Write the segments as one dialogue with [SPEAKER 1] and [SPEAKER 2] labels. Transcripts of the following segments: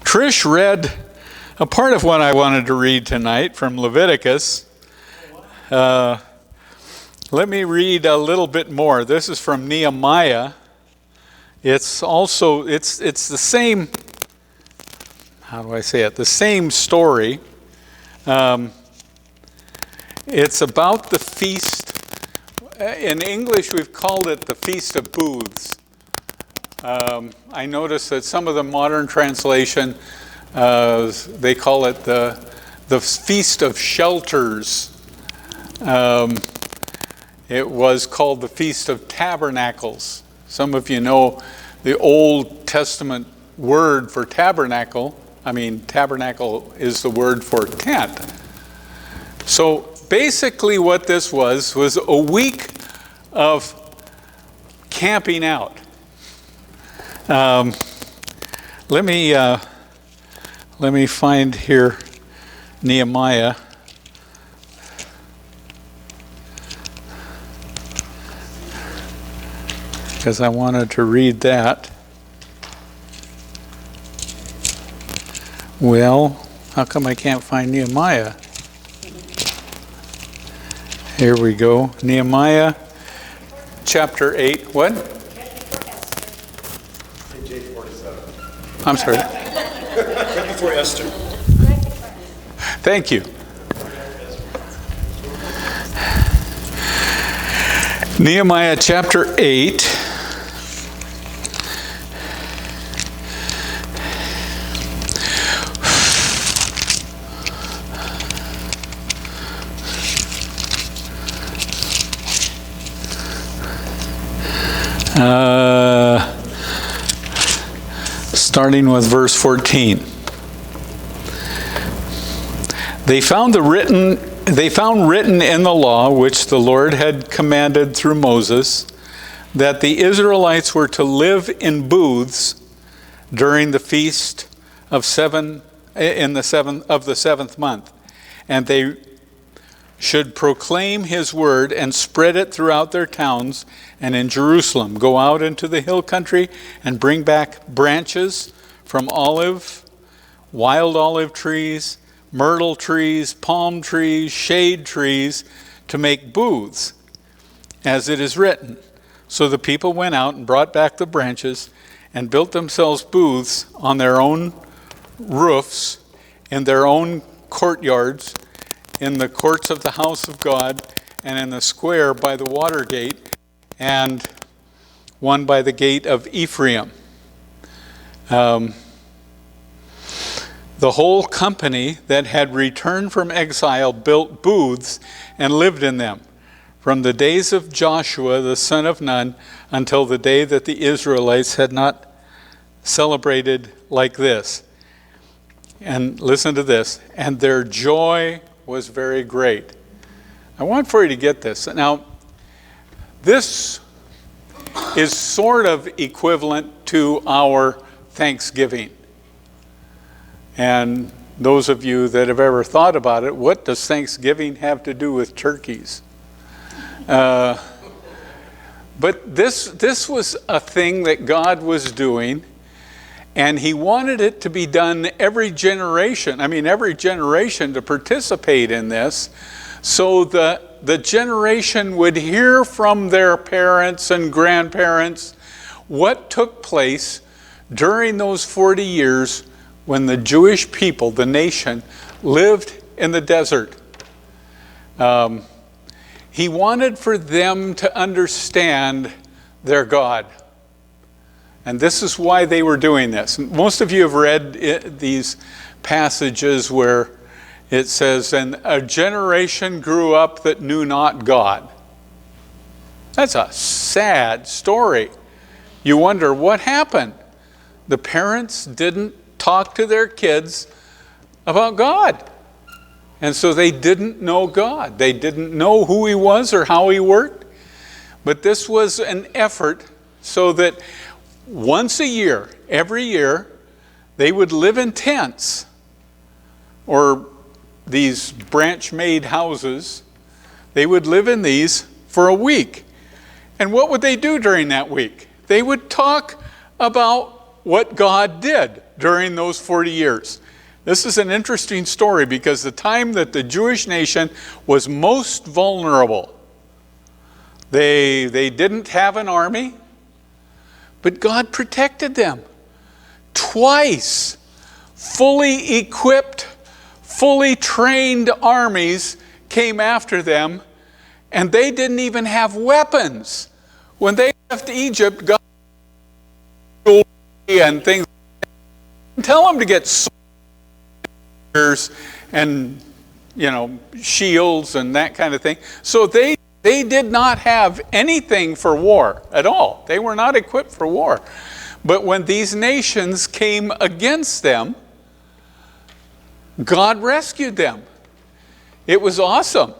[SPEAKER 1] Trish read a part of what I wanted to read tonight from Leviticus. Let me read a little bit more. This is from Nehemiah. It's the same, how do I say it? The same story. It's about the feast. In English, we've called it the Feast of Booths. I noticed that some of the modern translation, they call it the Feast of Shelters. It was called the Feast of Tabernacles. Some of you know the Old Testament word for tabernacle. I mean, tabernacle is the word for tent. So basically what this was a week of camping out. Let me find here Nehemiah. Because I wanted to read that. Well, how come I can't find Nehemiah? Here we go. Nehemiah chapter 8. What?
[SPEAKER 2] Page 847.
[SPEAKER 1] I'm sorry.
[SPEAKER 2] Right before Esther.
[SPEAKER 1] Thank you. Nehemiah chapter 8. Starting with verse 14. They found written in the law, which the Lord had commanded through Moses, that the Israelites were to live in booths during the feast of the seventh month, and they should proclaim his word and spread it throughout their towns and in Jerusalem. Go out into the hill country and bring back branches from wild olive trees, myrtle trees, palm trees, shade trees, to make booths, as it is written. So the people went out and brought back the branches and built themselves booths on their own roofs, in their own courtyards, in the courts of the house of God, and in the square by the water gate, and one by the gate of Ephraim. The whole company that had returned from exile built booths and lived in them, from the days of Joshua the son of Nun until the day that the Israelites had not celebrated like this. And listen to this. And their joy was very great. I want for you to get this. Now, this is sort of equivalent to our Thanksgiving. And those of you that have ever thought about it, what does Thanksgiving have to do with turkeys? But this was a thing that God was doing, and he wanted it to be done every generation to participate in this, so the generation would hear from their parents and grandparents what took place during those 40 years when the Jewish people, the nation, lived in the desert. He wanted for them to understand their God. And this is why they were doing this. Most of you have read these passages where it says, and a generation grew up that knew not God. That's a sad story. You wonder what happened. The parents didn't talk to their kids about God. And so they didn't know God. They didn't know who he was or how he worked. But this was an effort so that once a year, every year, they would live in tents or these branch-made houses. They would live in these for a week. And what would they do during that week? They would talk about what God did during those 40 years. This is an interesting story because the time that the Jewish nation was most vulnerable, they didn't have an army, but God protected them. Twice, fully equipped, fully trained armies came after them, and they didn't even have weapons. When they left Egypt, God and things, tell them to get swords and shields and that kind of thing. So they did not have anything for war at all. They were not equipped for war. But when these nations came against them, God rescued them. It was awesome.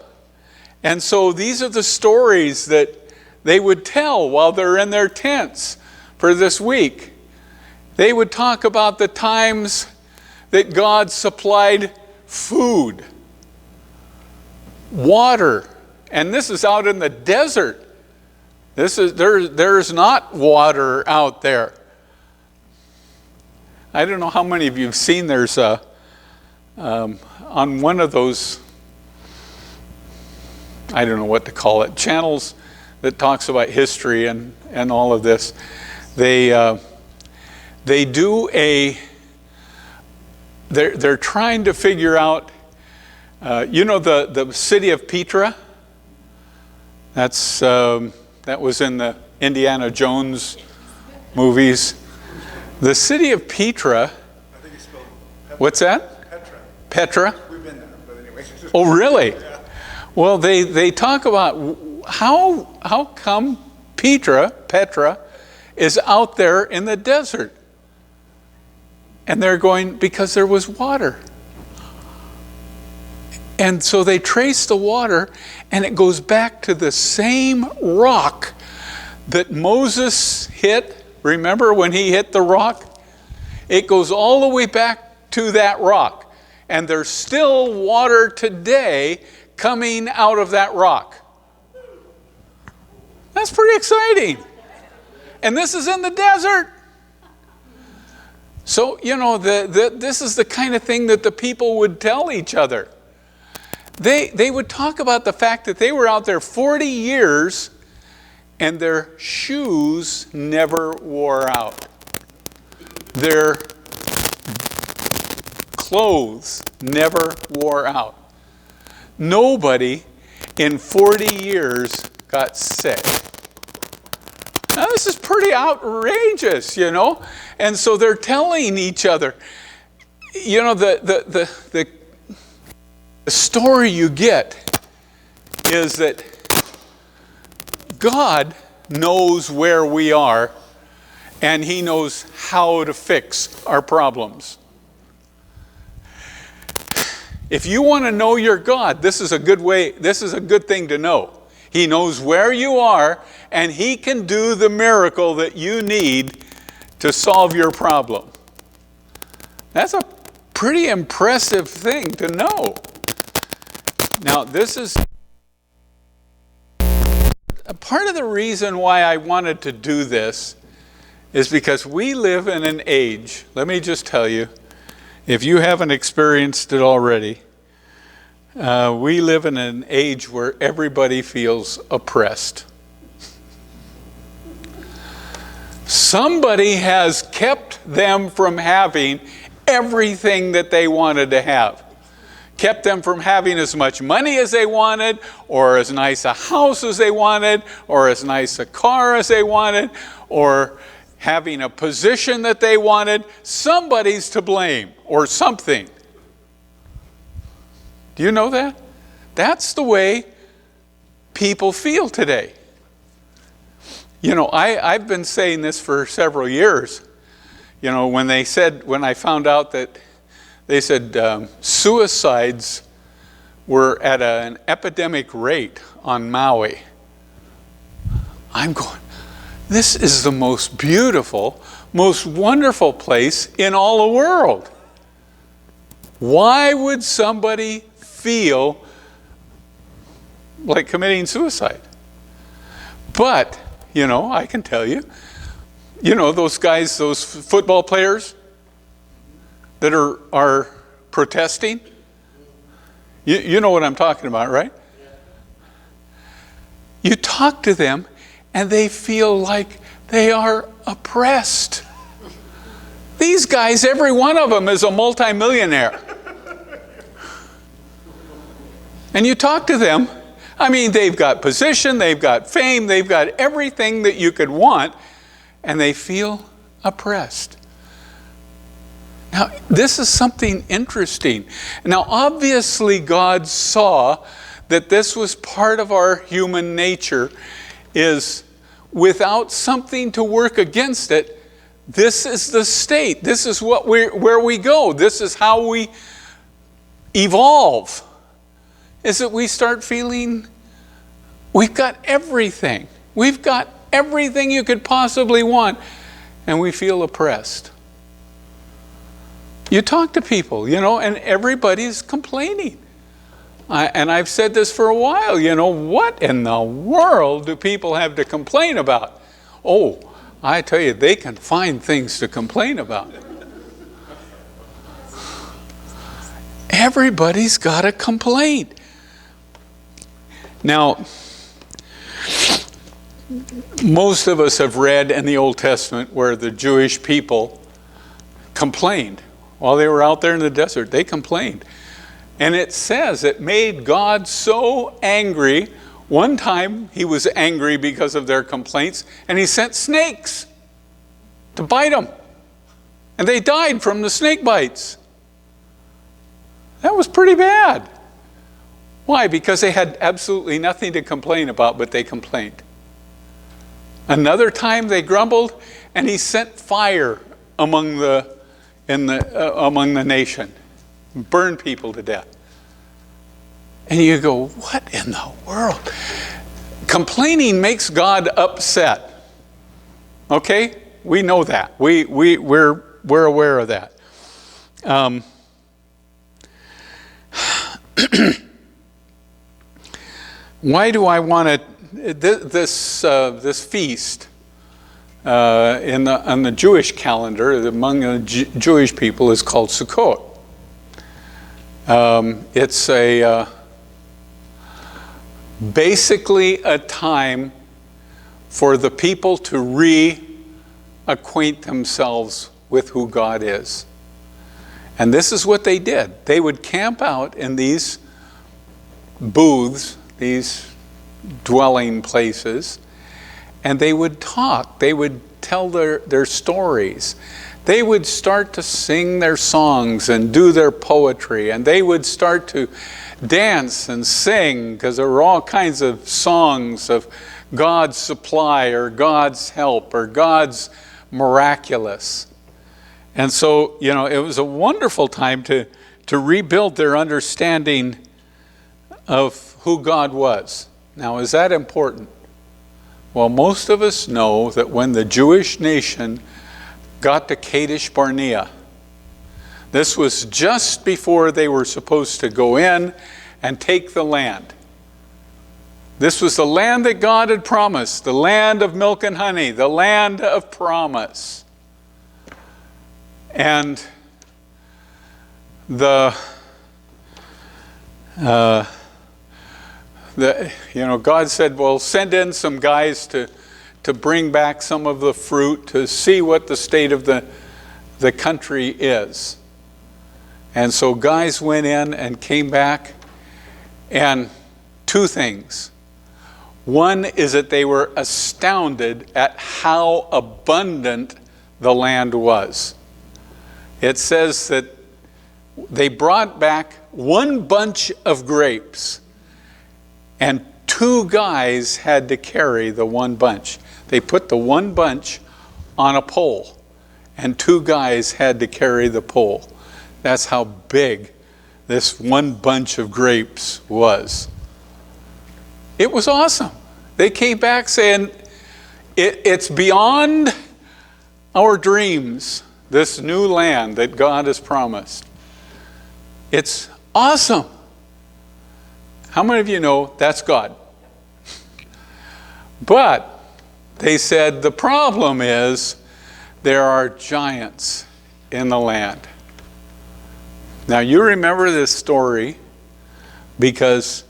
[SPEAKER 1] And so these are the stories that they would tell while they're in their tents for this week. They would talk about the times that God supplied food, water, and this is out in the desert. There's not water out there. I don't know how many of you have seen there's on one of those, I don't know what to call it, channels that talks about history and all of this. They do they're trying to figure out, the city of Petra. That was in the Indiana Jones movies. The city of Petra.
[SPEAKER 2] I think it's spelled Petra.
[SPEAKER 1] What's that?
[SPEAKER 2] Petra.
[SPEAKER 1] Petra?
[SPEAKER 2] We've been there, but anyway.
[SPEAKER 1] Oh, really?
[SPEAKER 2] Yeah.
[SPEAKER 1] Well, they talk about how come Petra is out there in the desert. And they're going, because there was water. And so they trace the water, and it goes back to the same rock that Moses hit. Remember when he hit the rock? It goes all the way back to that rock. And there's still water today coming out of that rock. That's pretty exciting. And this is in the desert. So, this is the kind of thing that the people would tell each other. They would talk about the fact that they were out there 40 years and their shoes never wore out. Their clothes never wore out. Nobody in 40 years got sick. Now, this is pretty outrageous, And so they're telling each other, the story you get is that God knows where we are, and He knows how to fix our problems. If you want to know your God, this is a good thing to know. He knows where you are, and He can do the miracle that you need to solve your problem. That's a pretty impressive thing to know. Now, this is a part of the reason why I wanted to do this is because we live in an age, let me just tell you, if you haven't experienced it already, we live in an age where everybody feels oppressed. Somebody has kept them from having everything that they wanted to have. Kept them from having as much money as they wanted, or as nice a house as they wanted, or as nice a car as they wanted, or having a position that they wanted. Somebody's to blame, or something. Do you know that? That's the way people feel today. I've been saying this for several years. When I found out that they said suicides were at an epidemic rate on Maui, I'm going, this is the most beautiful, most wonderful place in all the world. Why would somebody feel like committing suicide? But, I can tell you, You know, those guys, those football players that are protesting. You know what I'm talking about, right? You talk to them and they feel like they are oppressed. These guys, every one of them is a multimillionaire. And you talk to them, I mean, they've got position, they've got fame, they've got everything that you could want, and they feel oppressed. Now, this is something interesting. Now, obviously, God saw that this was part of our human nature, is without something to work against it, this is the state. This is where we go. This is how we evolve, is that we start feeling we've got everything. We've got everything you could possibly want, and we feel oppressed. You talk to people, and everybody's complaining. And I've said this for a while, what in the world do people have to complain about? Oh, I tell you, they can find things to complain about. Everybody's got a complaint. Now, most of us have read in the Old Testament where the Jewish people complained. While they were out there in the desert, they complained. And it says it made God so angry. One time he was angry because of their complaints, and he sent snakes to bite them. And they died from the snake bites. That was pretty bad. Why? Because they had absolutely nothing to complain about, but they complained. Another time they grumbled, and he sent fire among the nation, burned people to death. And you go, what in the world? Complaining makes God upset. Okay, we know that. We're aware of that. Why do I want to? This feast on the Jewish calendar among the Jewish people is called Sukkot. It's basically a time for the people to reacquaint themselves with who God is. And this is what they did. They would camp out in these booths, these dwelling places, and they would talk. They would tell their stories. They would start to sing their songs and do their poetry, and they would start to dance and sing, because there were all kinds of songs of God's supply or God's help or God's miraculous. And so, it was a wonderful time to rebuild their understanding of who God was. Now, is that important? Well, most of us know that when the Jewish nation got to Kadesh Barnea, this was just before they were supposed to go in and take the land. This was the land that God had promised, the land of milk and honey, the land of promise. And God said, well, send in some guys to bring back some of the fruit to see what the state of the country is. And so guys went in and came back, and two things. One is that they were astounded at how abundant the land was. It says that they brought back one bunch of grapes, and two guys had to carry the one bunch. They put the one bunch on a pole, and two guys had to carry the pole. That's how big this one bunch of grapes was. It was awesome. They came back saying, it's beyond our dreams, this new land that God has promised. It's awesome. How many of you know that's God? But they said the problem is there are giants in the land. Now you remember this story because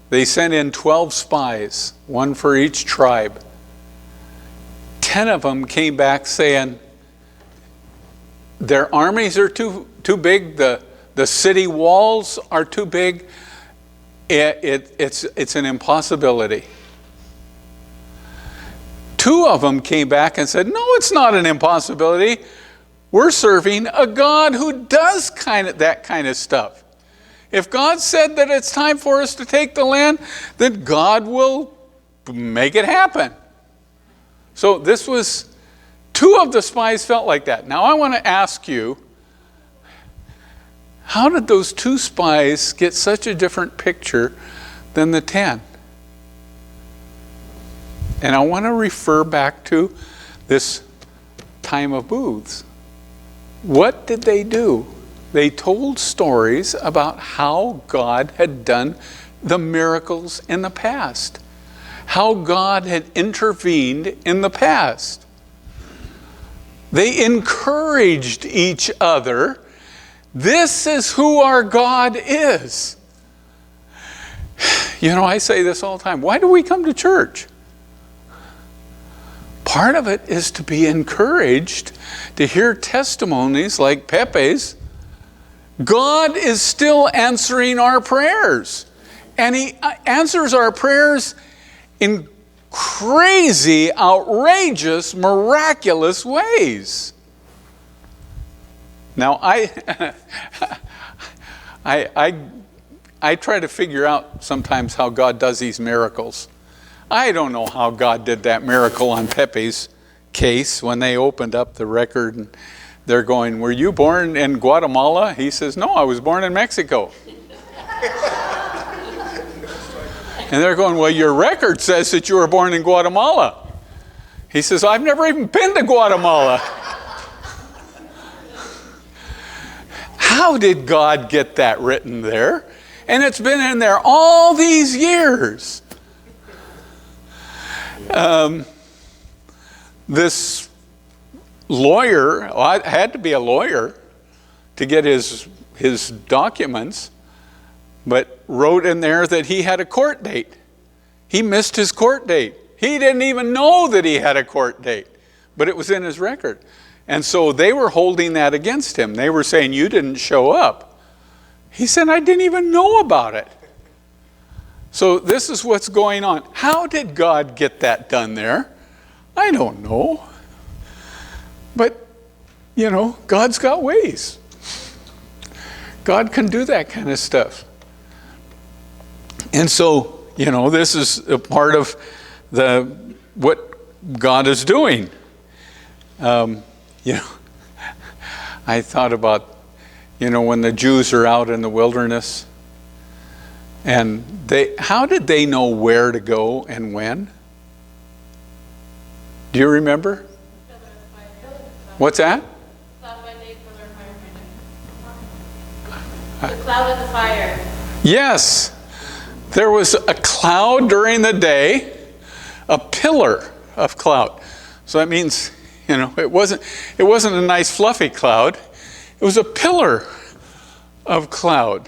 [SPEAKER 1] they sent in 12 spies, one for each tribe. 10 of them came back saying, their armies are too big, the city walls are too big, it's an impossibility. 2 of them came back and said, no, it's not an impossibility. We're serving a God who does that kind of stuff. If God said that it's time for us to take the land, then God will make it happen. So this was, 2 of the spies felt like that. Now I want to ask you, how did those 2 spies get such a different picture than the 10? And I want to refer back to this time of booths. What did they do? They told stories about how God had done the miracles in the past, how God had intervened in the past. They encouraged each other. This is who our God is. You know, I say this all the time. Why do we come to church? Part of it is to be encouraged, to hear testimonies like Pepe's. God is still answering our prayers. And he answers our prayers in crazy, outrageous, miraculous ways. Now, I try to figure out sometimes how God does these miracles. I don't know how God did that miracle on Pepe's case when they opened up the record and they're going, were you born in Guatemala? He says, no, I was born in Mexico. And they're going, well, your record says that you were born in Guatemala. He says, I've never even been to Guatemala. How did God get that written there? And it's been in there all these years. This lawyer, I had to be a lawyer to get his documents, but wrote in there that he had a court date. He missed his court date. He didn't even know that he had a court date, but it was in his record. And so they were holding that against him. They were saying, you didn't show up. He said, I didn't even know about it. So this is what's going on. How did God get that done there? I don't know. But, you know, God's got ways. God can do that kind of stuff. And so, you know, this is a part of what God is doing. You know, I thought about, you know, when the Jews are out in the wilderness, and how did they know where to go and when? Do you remember? What's that?
[SPEAKER 3] The cloud and the fire.
[SPEAKER 1] Yes. There was a cloud during the day, a pillar of cloud. So that means, you know, it wasn't a nice fluffy cloud. It was a pillar of cloud.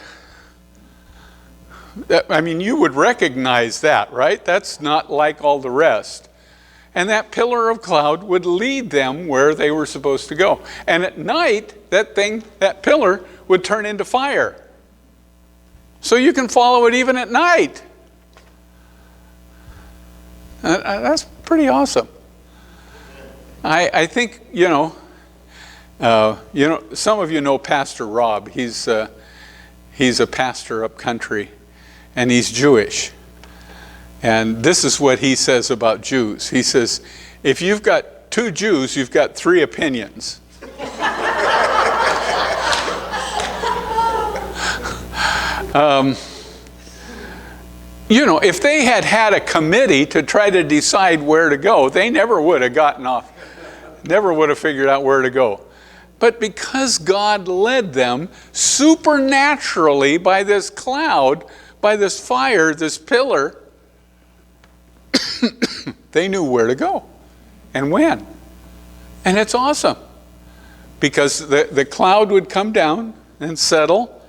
[SPEAKER 1] I mean, you would recognize that, right? That's not like all the rest. And that pillar of cloud would lead them where they were supposed to go. And at night, that pillar would turn into fire. So you can follow it even at night. That's pretty awesome. I think, you know, some of you know Pastor Rob. He's a pastor up country, and he's Jewish. And this is what he says about Jews. He says, if you've got 2 Jews, you've got 3 opinions. You know, if they had had a committee to try to decide where to go, they never would have gotten off, never would have figured out where to go. But because God led them supernaturally by this cloud, by this fire, this pillar, they knew where to go and when. And it's awesome because the cloud would come down and settle,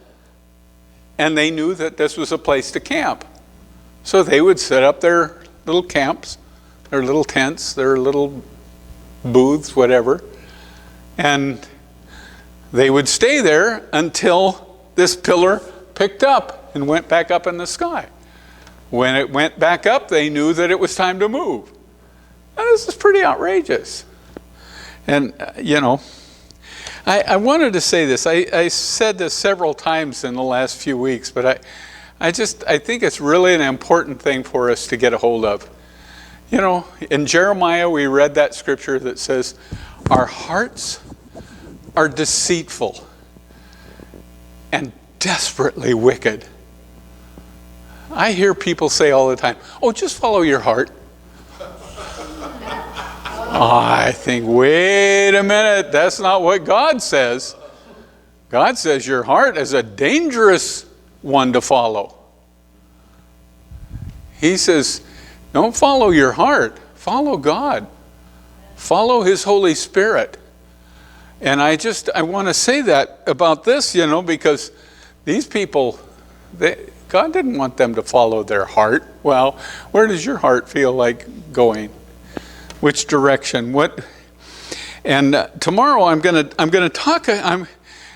[SPEAKER 1] and they knew that this was a place to camp. So they would set up their little camps, their little tents, their little booths, whatever, and they would stay there until this pillar picked up and went back up in the sky. When it went back up, they knew that it was time to move. Now, this is pretty outrageous. And, I wanted to say this. I said this several times in the last few weeks, but I think it's really an important thing for us to get a hold of. In Jeremiah, we read that scripture that says, our hearts are deceitful and desperately wicked. I hear people say all the time, oh, just follow your heart. I think, wait a minute, that's not what God says. God says your heart is a dangerous one to follow. He says, don't follow your heart, follow God. Follow His Holy Spirit. And I want to say that about this, because these people, God didn't want them to follow their heart. Well, where does your heart feel like going? Which direction? What? And tomorrow I'm going to talk.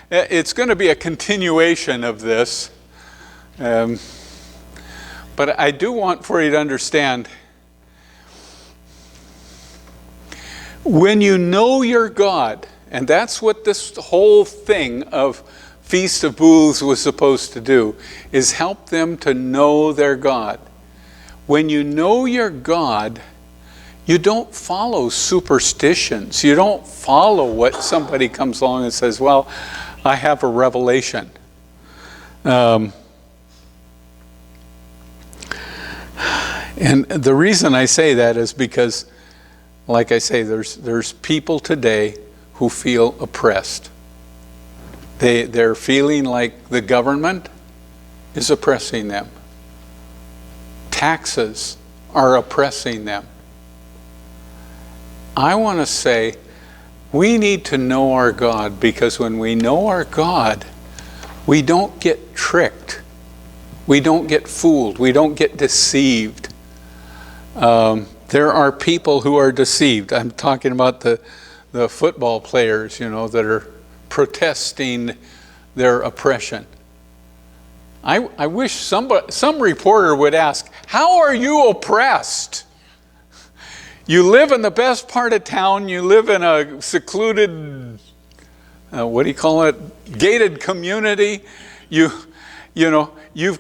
[SPEAKER 1] It's going to be a continuation of this, but I do want for you to understand. When you know your God, and that's what this whole thing of Feast of Booths was supposed to do, is help them to know their God. When you know your God, you don't follow superstitions. You don't follow what somebody comes along and says, well, I have a revelation. And the reason I say that is because, like I say, there's people today who feel oppressed. They're feeling like the government is oppressing them. Taxes are oppressing them. I want to say we need to know our God, because when we know our God, we don't get tricked. We don't get fooled. We don't get deceived. There are people who are deceived. I'm talking about the football players, that are protesting their oppression. I wish some reporter would ask, how are you oppressed? You live in the best part of town. You live in a secluded, gated community. You've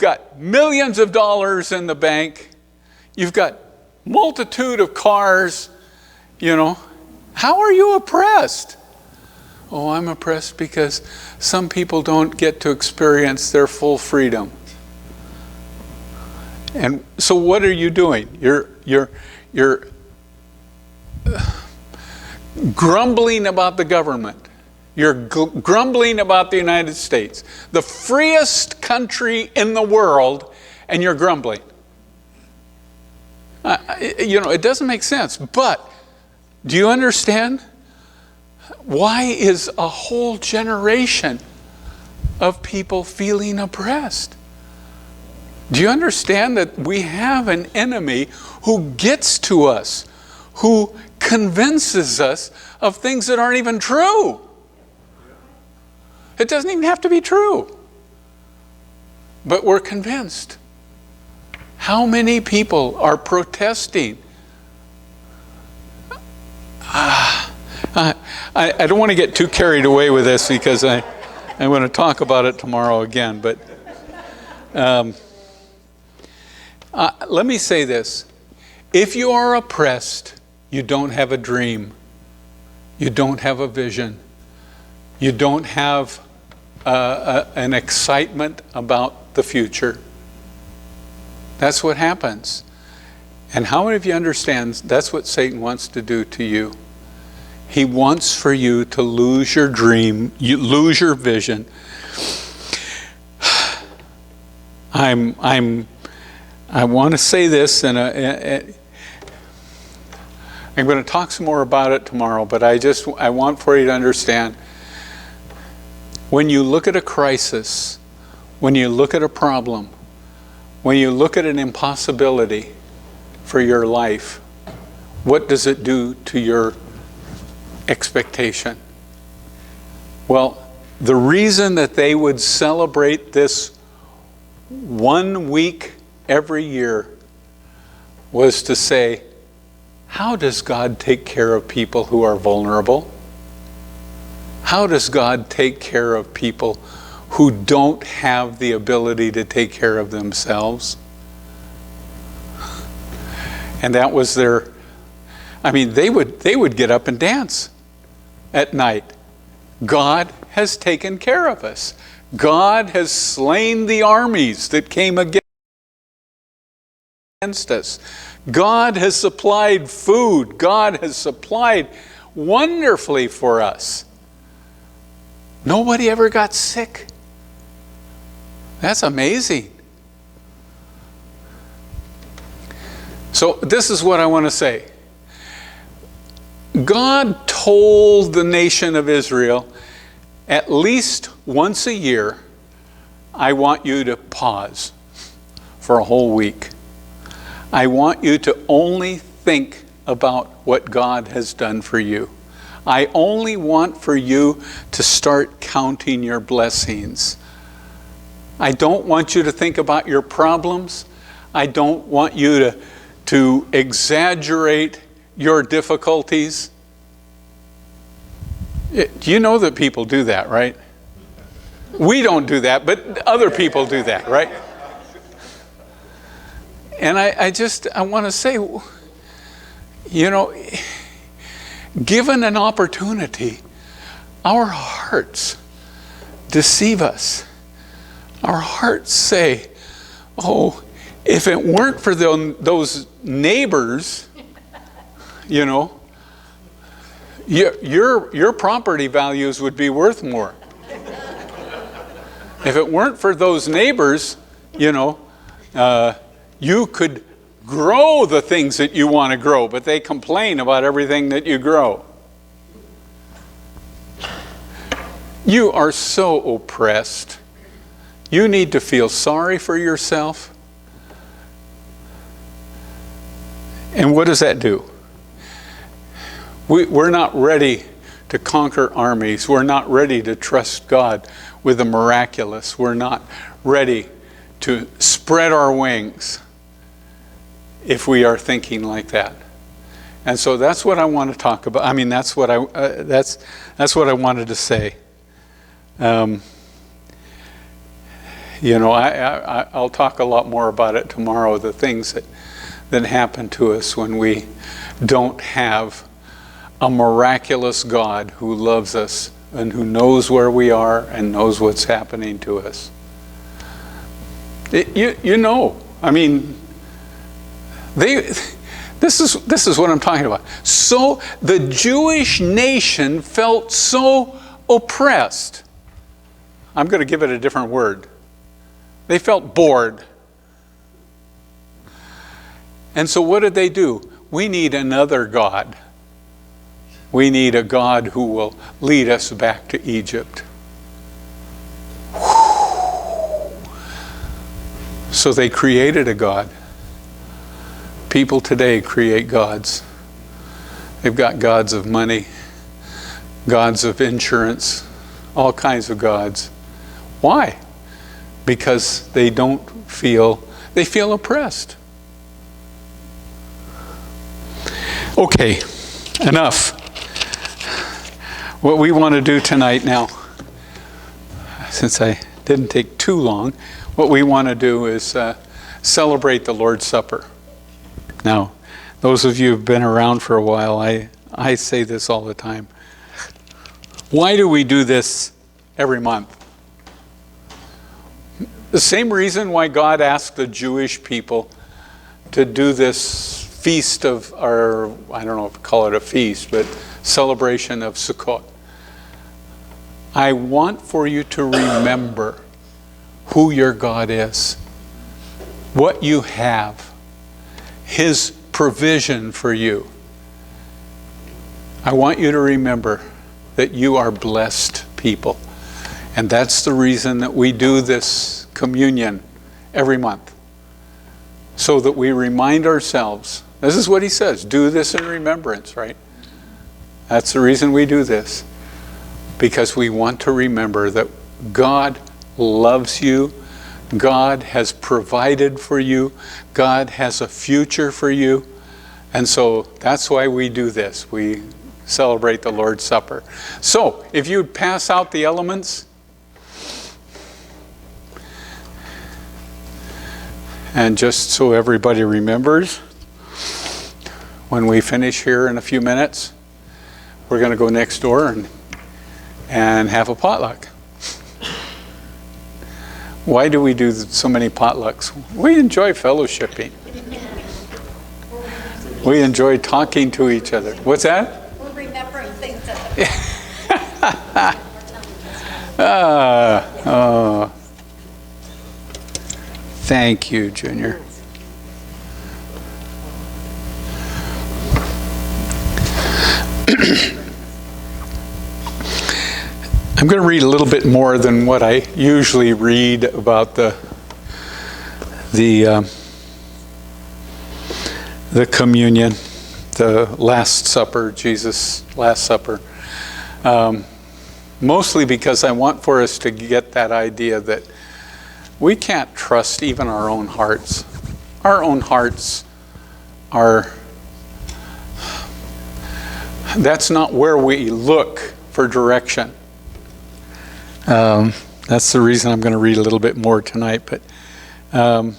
[SPEAKER 1] got millions of dollars in the bank. You've got multitude of cars. How are you oppressed? Oh, I'm oppressed because some people don't get to experience their full freedom. And so what are you doing? You're grumbling about the government. You're grumbling about the United States, the freest country in the world, and you're grumbling. It doesn't make sense. But do you understand? Why is a whole generation of people feeling oppressed? Do you understand that we have an enemy who gets to us, who convinces us of things that aren't even true? It doesn't even have to be true. But we're convinced. How many people are protesting? I don't want to get too carried away with this, because I want to talk about it tomorrow again. But let me say this. If you are oppressed, you don't have a dream. You don't have a vision. You don't have an excitement about the future. That's what happens. And how many of you understand that's what Satan wants to do to you? He wants for you to lose your dream, you lose your vision. I want to say this, and I'm going to talk some more about it tomorrow, but I want for you to understand, when you look at a crisis, when you look at a problem, when you look at an impossibility for your life, what does it do to your expectation? Well, the reason that they would celebrate this 1 week every year was to say, how does God take care of people who are vulnerable? How does God take care of people who don't have the ability to take care of themselves? And that was they would get up and dance at night. God has taken care of us. God has slain the armies that came against us. God has supplied food. God has supplied wonderfully for us. Nobody ever got sick. That's amazing. So this is what I want to say. God told the nation of Israel, at least once a year, I want you to pause for a whole week. I want you to only think about what God has done for you. I only want for you to start counting your blessings. I don't want you to think about your problems. I don't want you to exaggerate your difficulties. Do you know that people do that, right? We don't do that, but other people do that, right? And I want to say, given an opportunity, our hearts deceive us. Our hearts say, oh, if it weren't for those neighbors, your property values would be worth more. If it weren't for those neighbors, you could grow the things that you want to grow, but they complain about everything that you grow. You are so oppressed. You need to feel sorry for yourself. And what does that do? We're not ready to conquer armies. We're not ready to trust God with the miraculous. We're not ready to spread our wings if we are thinking like that. And so that's what I want to talk about. I mean, that's what I wanted to say. I'll talk a lot more about it tomorrow, the things that happen to us when we don't have a miraculous God who loves us and who knows where we are and knows what's happening to us. This is what I'm talking about. So the Jewish nation felt so oppressed. I'm going to give it a different word. They felt bored. And so what did they do? We need another God. We need a God who will lead us back to Egypt. So they created a God. People today create gods. They've got gods of money, gods of insurance, all kinds of gods. Why? Because they feel oppressed. Okay, enough. What we want to do tonight now, since I didn't take too long, what we want to do is celebrate the Lord's Supper. Now, those of you who've been around for a while, I say this all the time. Why do we do this every month? The same reason why God asked the Jewish people to do this feast of, or I don't know if we call it a feast, but celebration of Sukkot. I want for you to remember who your God is, what you have, His provision for you. I want you to remember that you are blessed people. And that's the reason that we do this communion every month. So that we remind ourselves, this is what he says, do this in remembrance, right? That's the reason we do this. Because we want to remember that God loves you. God has provided for you. God has a future for you. And so that's why we do this. We celebrate the Lord's Supper. So, if you'd pass out the elements. And just so everybody remembers, when we finish here in a few minutes, we're going to go next door and have a potluck. Why do we do so many potlucks? We enjoy fellowshipping. We enjoy talking to each other. What's that?
[SPEAKER 3] We're remembering things that
[SPEAKER 1] Thank you, Junior. I'm going to read a little bit more than what I usually read about the communion, the Last Supper, Jesus' Last Supper. Mostly because I want for us to get that idea that we can't trust even our own hearts. Our own hearts are, that's not where we look for direction. That's the reason I'm going to read a little bit more tonight. But I'm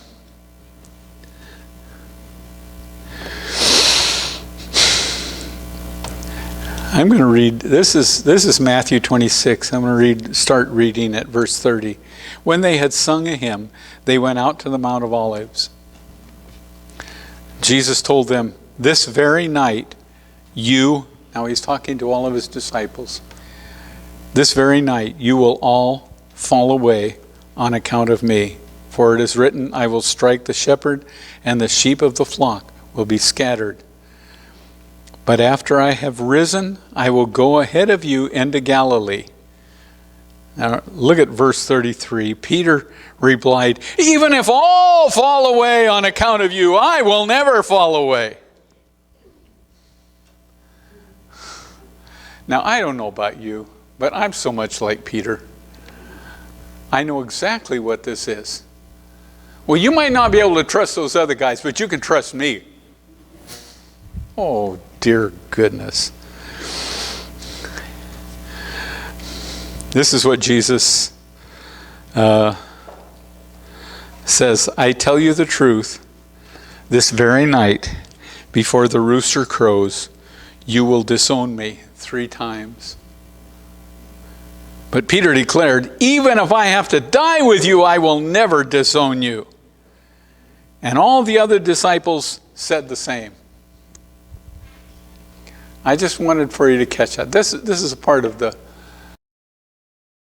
[SPEAKER 1] going to read. This is Matthew 26. I'm going to start reading at verse 30. When they had sung a hymn, they went out to the Mount of Olives. Jesus told them, "This very night, now he's talking to all of his disciples. This very night you will all fall away on account of me. For it is written, I will strike the shepherd, and the sheep of the flock will be scattered. But after I have risen, I will go ahead of you into Galilee." Now look at verse 33. Peter replied, "Even if all fall away on account of you, I will never fall away." Now I don't know about you, but I'm so much like Peter. I know exactly what this is. Well, you might not be able to trust those other guys, but you can trust me. Oh, dear goodness. This is what Jesus says, "I tell you the truth, this very night, before the rooster crows, you will disown me 3 times. But Peter declared, "Even if I have to die with you, I will never disown you." And all the other disciples said the same. I just wanted for you to catch that. This is a part of the